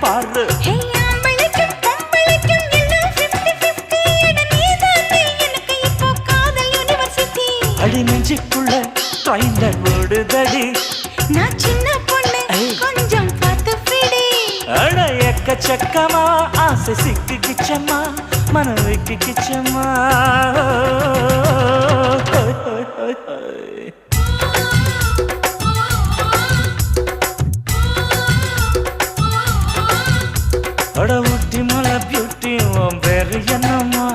பாரு அடி நெஞ்சுக்குள்ள ட்ரெயின்ல ஓடுதடி நான் சின்ன பொண்ணு கொஞ்சம் பார்த்து பிடி அட எக்கச்சக்கமா ஆசை சிக்கிக்கிச்சம்மா மனம் வைக்கிக்கிச்சம்மா அட ஊட்டி மலை பியூட்டி உன் பேரு என்னம்மா